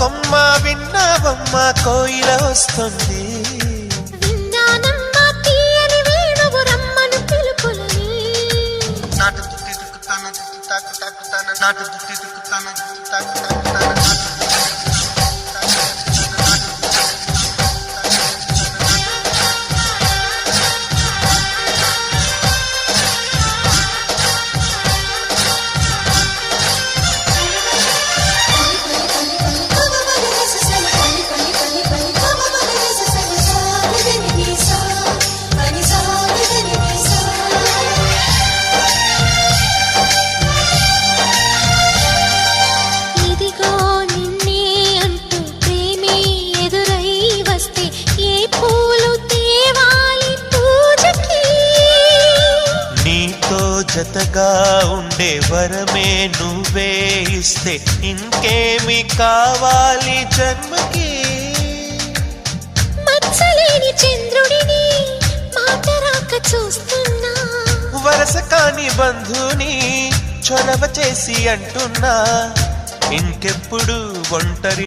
కొమ్మ విన్నావమ్మ కోయిల వస్తుంది. విన్నానమ్మ తీయని వేణువు రమ్మను పిలుపులని. నాటు దుత్తి దుక్కుతాను దుత్తి తాకు తాకుతాను నాటు దుత్తి దుక్కుతాను దుత్తి తాకు తాకుతాను జతగా ఉండే వరమే నువ్వే ఇస్తే ఇంకేమి కావాలి జన్మకి. మచ్చలేని చంద్రుడిని మాట రాక చూస్తున్నా, వరస కాని బంధుని చొరవ చేసి అంటున్నా ఇంకెప్పుడు ఒంటరి